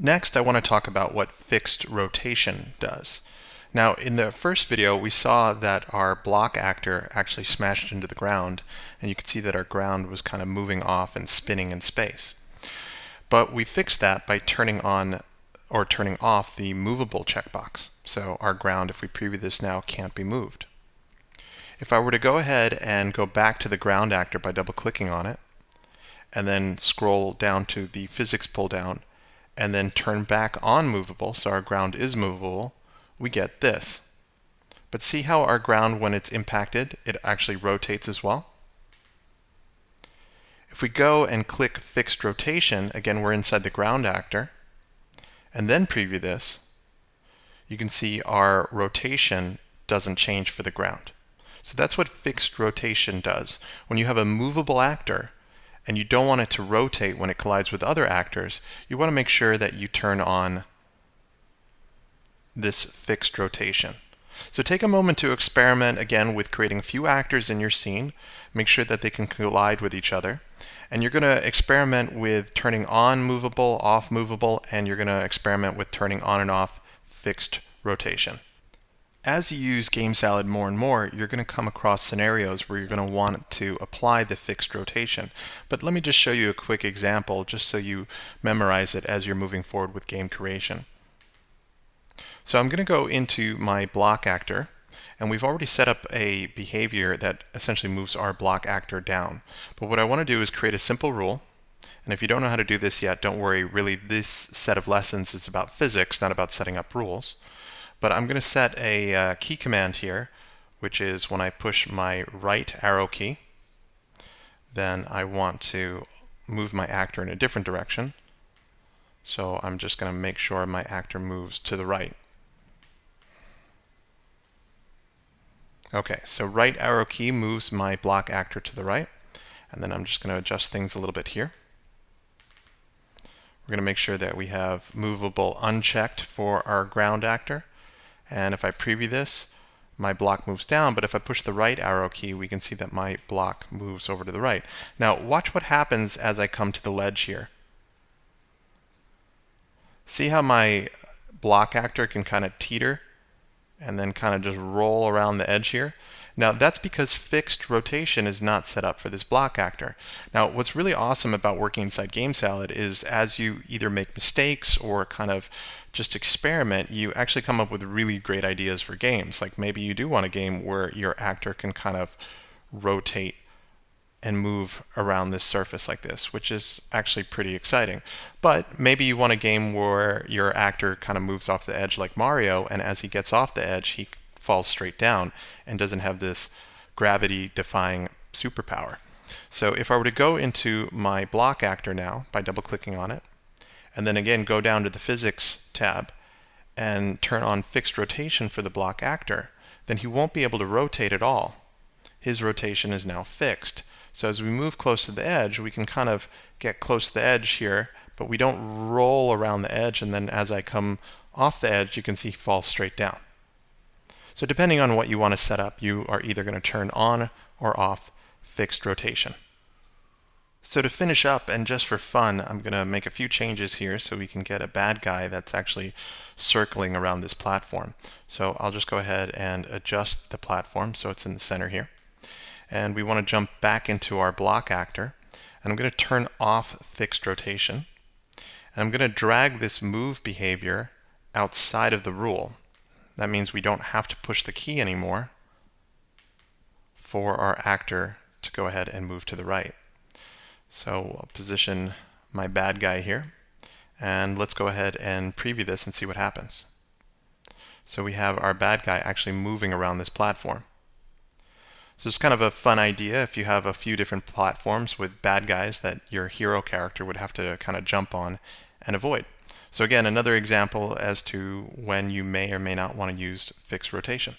Next, I want to talk about what fixed rotation does. Now, in the first video, we saw that our block actor actually smashed into the ground, and you can see that our ground was kind of moving off and spinning in space. But we fixed that by turning on or turning off the movable checkbox. So our ground, if we preview this now, can't be moved. If I were to go ahead and go back to the ground actor by double-clicking on it, and then scroll down to the physics pull down, and then turn back on movable, so our ground is movable, we get this. But see how our ground, when it's impacted, it actually rotates as well? If we go and click fixed rotation, again we're inside the ground actor, and then preview this, you can see our rotation doesn't change for the ground. So that's what fixed rotation does. When you have a movable actor, and you don't want it to rotate when it collides with other actors, you want to make sure that you turn on this fixed rotation. So take a moment to experiment again with creating a few actors in your scene. Make sure that they can collide with each other. And you're going to experiment with turning on movable, off movable, and you're going to experiment with turning on and off fixed rotation. As you use GameSalad more and more, you're going to come across scenarios where you're going to want to apply the fixed rotation. But let me just show you a quick example just so you memorize it as you're moving forward with game creation. So I'm going to go into my block actor, and we've already set up a behavior that essentially moves our block actor down. But what I want to do is create a simple rule. And if you don't know how to do this yet, don't worry. Really, this set of lessons is about physics, not about setting up rules. But I'm going to set a key command here, which is when I push my right arrow key, then I want to move my actor in a different direction. So I'm just going to make sure my actor moves to the right. Okay, so right arrow key moves my block actor to the right. And then I'm just going to adjust things a little bit here. We're going to make sure that we have movable unchecked for our ground actor. And if I preview this, my block moves down, but if I push the right arrow key, we can see that my block moves over to the right. Now, watch what happens as I come to the ledge here. See how my block actor can kind of teeter and then kind of just roll around the edge here? Now, that's because fixed rotation is not set up for this block actor. Now, what's really awesome about working inside GameSalad is as you either make mistakes or kind of just experiment, you actually come up with really great ideas for games. Like maybe you do want a game where your actor can kind of rotate and move around this surface like this, which is actually pretty exciting. But maybe you want a game where your actor kind of moves off the edge like Mario, and as he gets off the edge, he falls straight down and doesn't have this gravity-defying superpower. So if I were to go into my block actor now by double-clicking on it, and then again go down to the physics tab and turn on fixed rotation for the block actor, then he won't be able to rotate at all. His rotation is now fixed. So as we move close to the edge, we can kind of get close to the edge here, but we don't roll around the edge, and then as I come off the edge, you can see he falls straight down. So depending on what you want to set up, you are either going to turn on or off fixed rotation. So to finish up, and just for fun, I'm going to make a few changes here so we can get a bad guy that's actually circling around this platform. So I'll just go ahead and adjust the platform so it's in the center here. And we want to jump back into our block actor. And I'm going to turn off fixed rotation. And I'm going to drag this move behavior outside of the rule. That means we don't have to push the key anymore for our actor to go ahead and move to the right. So I'll position my bad guy here, and let's go ahead and preview this and see what happens. So we have our bad guy actually moving around this platform. So it's kind of a fun idea if you have a few different platforms with bad guys that your hero character would have to kind of jump on and avoid. So again, another example as to when you may or may not want to use fixed rotation.